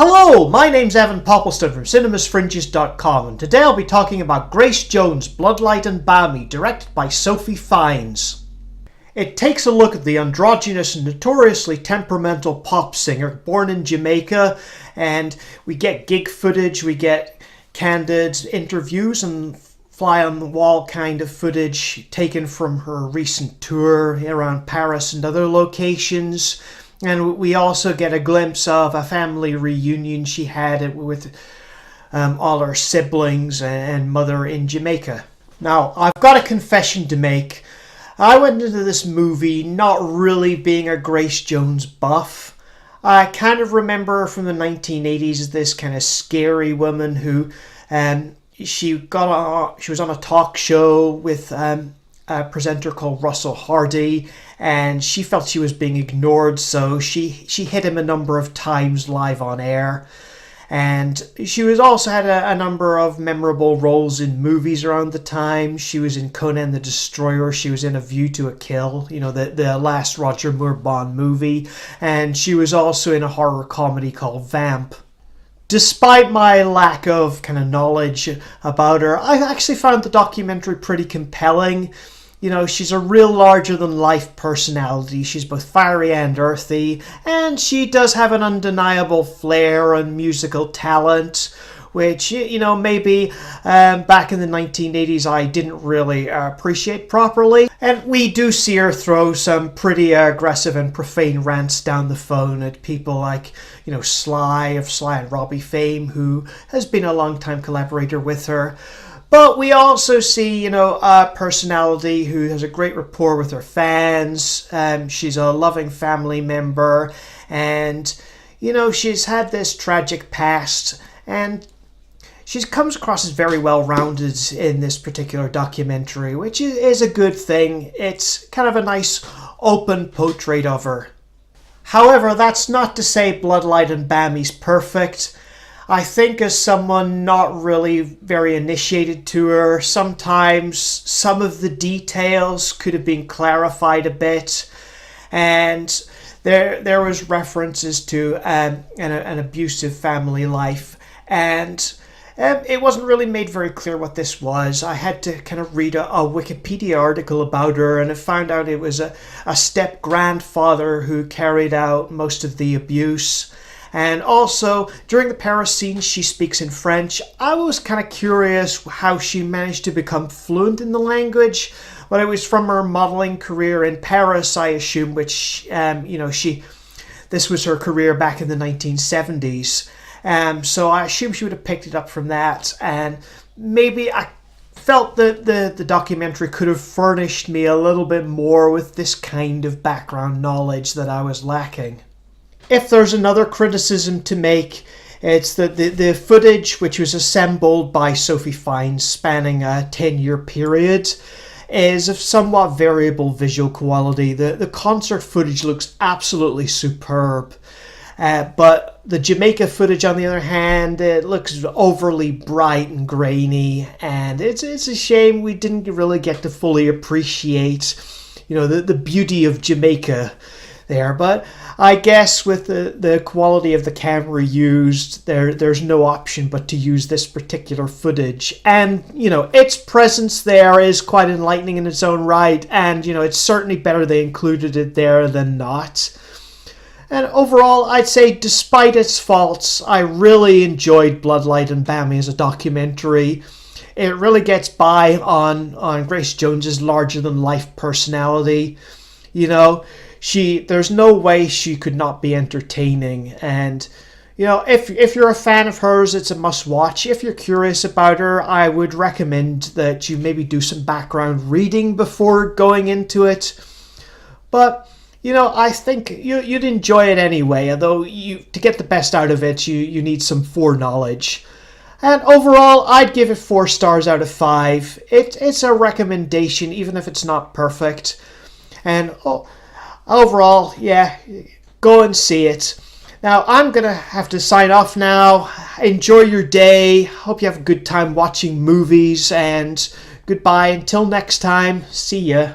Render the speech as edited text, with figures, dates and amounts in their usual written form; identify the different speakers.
Speaker 1: Hello, my name's Evan Poppleston from cinemasfringes.com, and today I'll be talking about Grace Jones' Bloodlight and Bami, directed by Sophie Fiennes. It takes a look at the androgynous and notoriously temperamental pop singer born in Jamaica, and we get gig footage, we get candid interviews and fly-on-the-wall kind of footage taken from her recent tour around Paris and other locations. And we also get a glimpse of a family reunion she had with all her siblings and mother in Jamaica. Now, I've got a confession to make. I went into this movie not really being a Grace Jones buff. I kind of remember her from the 1980s as this kind of scary woman who she was on a talk show with a presenter called Russell Hardy, and she felt she was being ignored, so she hit him a number of times live on air. And she was also had a number of memorable roles in movies around the time. She was in Conan the Destroyer, she was in A View to a Kill, the last Roger Moore Bond movie, and she was also in a horror comedy called Vamp. Despite my lack of kind of knowledge about her, I actually found the documentary pretty compelling. She's a real larger-than-life personality. She's both fiery and earthy, and she does have an undeniable flair and musical talent, which, maybe back in the 1980s I didn't really appreciate properly. And we do see her throw some pretty aggressive and profane rants down the phone at people like, Sly of Sly and Robbie fame, who has been a long-time collaborator with her. But we also see, a personality who has a great rapport with her fans. She's a loving family member, and, she's had this tragic past, and she comes across as very well-rounded in this particular documentary, which is a good thing. It's kind of a nice, open portrait of her. However, that's not to say Bloodlight and Bami's perfect. I think as someone not really very initiated to her, sometimes some of the details could have been clarified a bit, and there was references to an abusive family life, and it wasn't really made very clear what this was. I had to kind of read a Wikipedia article about her, and I found out it was a step-grandfather who carried out most of the abuse. And also, during the Paris scenes, she speaks in French. I was kind of curious how she managed to become fluent in the language, but it was from her modeling career in Paris, I assume, which, this was her career back in the 1970s. So I assume she would have picked it up from that, and maybe I felt that the documentary could have furnished me a little bit more with this kind of background knowledge that I was lacking. If there's another criticism to make, it's that the footage, which was assembled by Sophie Fiennes spanning a 10-year period, is of somewhat variable visual quality. The concert footage looks absolutely superb, but the Jamaica footage, on the other hand, it looks overly bright and grainy, and it's a shame we didn't really get to fully appreciate, the beauty of Jamaica there. But I guess with the quality of the camera used, there's no option but to use this particular footage. And, its presence there is quite enlightening in its own right, and, it's certainly better they included it there than not. And overall, I'd say despite its faults, I really enjoyed Bloodlight and Bami as a documentary. It really gets by on Grace Jones's larger-than-life personality. There's no way she could not be entertaining, and if you're a fan of hers, it's a must-watch. If you're curious about her, I would recommend that you maybe do some background reading before going into it. But I think you'd enjoy it anyway, although to get the best out of it, you need some foreknowledge. And overall, I'd give it 4 stars out of 5. It's a recommendation, even if it's not perfect. And overall, yeah, go and see it. Now, I'm going to have to sign off now. Enjoy your day. Hope you have a good time watching movies. And goodbye until next time. See ya.